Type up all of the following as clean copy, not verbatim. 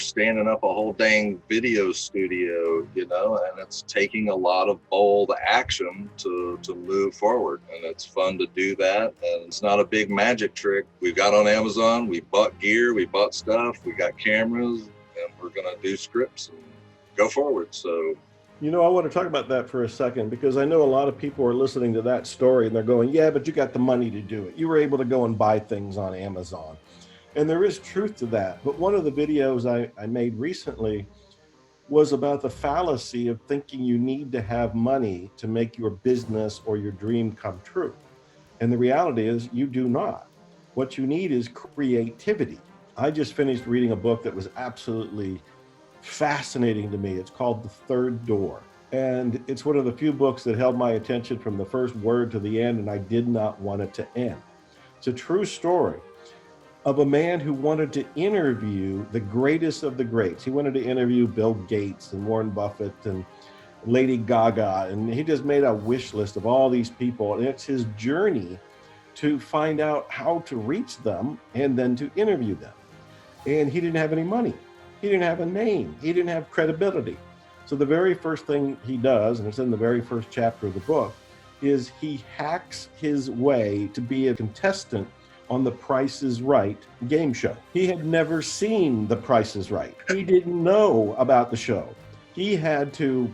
standing up a whole dang video studio, and it's taking a lot of bold action to move forward. And it's fun to do that. And it's not a big magic trick. We got on Amazon, we bought gear, we bought stuff, we got cameras, and we're going to do scripts and go forward. So, I want to talk about that for a second, because I know a lot of people are listening to that story and they're going, yeah, but you got the money to do it. You were able to go and buy things on Amazon. And there is truth to that. But one of the videos I made recently was about the fallacy of thinking you need to have money to make your business or your dream come true. And the reality is you do not. What you need is creativity. I just finished reading a book that was absolutely fascinating to me. It's called The Third Door. And it's one of the few books that held my attention from the first word to the end, and I did not want it to end. It's a true story of a man who wanted to interview the greatest of the greats. He wanted to interview Bill Gates and Warren Buffett and Lady Gaga, and he just made a wish list of all these people. And it's his journey to find out how to reach them and then to interview them. And he didn't have any money. He didn't have a name. He didn't have credibility. So the very first thing he does, and it's in the very first chapter of the book, is he hacks his way to be a contestant on the Price is Right game show. He had never seen the Price is Right. He didn't know about the show. He had to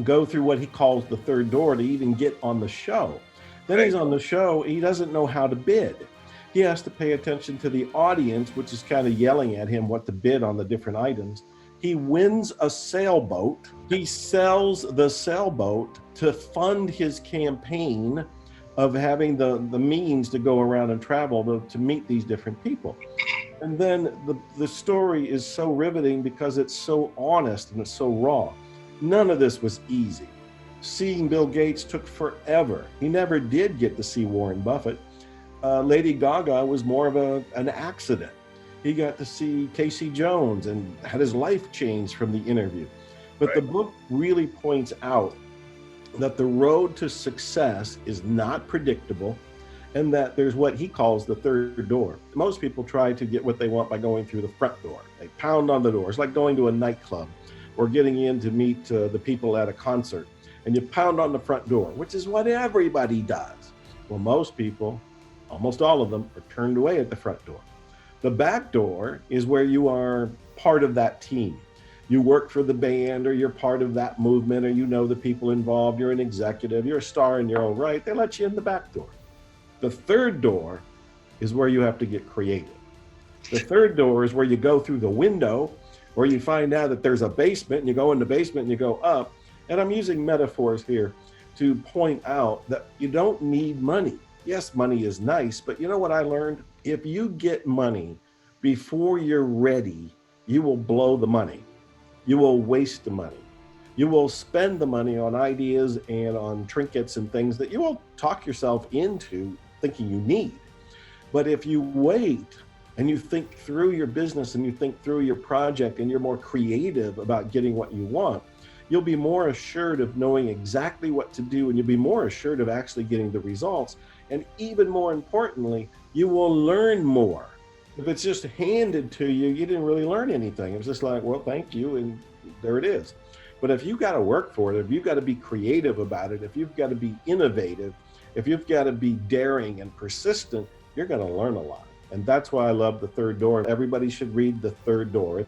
go through what he calls the third door to even get on the show. Then he's on the show, he doesn't know how to bid. He has to pay attention to the audience, which is kind of yelling at him what to bid on the different items. He wins a sailboat. He sells the sailboat to fund his campaign of having the means to go around and travel to meet these different people. And then the story is so riveting because it's so honest and it's so raw. None of this was easy. Seeing Bill Gates took forever. He never did get to see Warren Buffett. Lady Gaga was more of an accident. He got to see Casey Jones and had his life changed from the interview. But the book really points out that the road to success is not predictable, and that there's what he calls the third door. Most people try to get what they want by going through the front door. They pound on the door. It's like going to a nightclub or getting in to meet the people at a concert, and you pound on the front door, which is what everybody does. Well, most people, almost all of them, are turned away at the front door. The back door is where you are part of that team. You work for the band, or you're part of that movement, or you know the people involved, you're an executive, you're a star in your own right. They let you in the back door. The third door is where you have to get creative. The third door is where you go through the window, or you find out that there's a basement, and you go in the basement and you go up. And I'm using metaphors here to point out that you don't need money. Yes, money is nice, but you know what I learned? If you get money before you're ready, you will blow the money. You will waste the money. You will spend the money on ideas and on trinkets and things that you will talk yourself into thinking you need. But if you wait and you think through your business and you think through your project and you're more creative about getting what you want, you'll be more assured of knowing exactly what to do, and you'll be more assured of actually getting the results. And even more importantly, you will learn more. If it's just handed to you, you didn't really learn anything. It was just like, well, thank you, and there it is. But if you've got to work for it, if you've got to be creative about it, if you've got to be innovative, if you've got to be daring and persistent, you're going to learn a lot. And that's why I love The Third Door. Everybody should read The Third Door.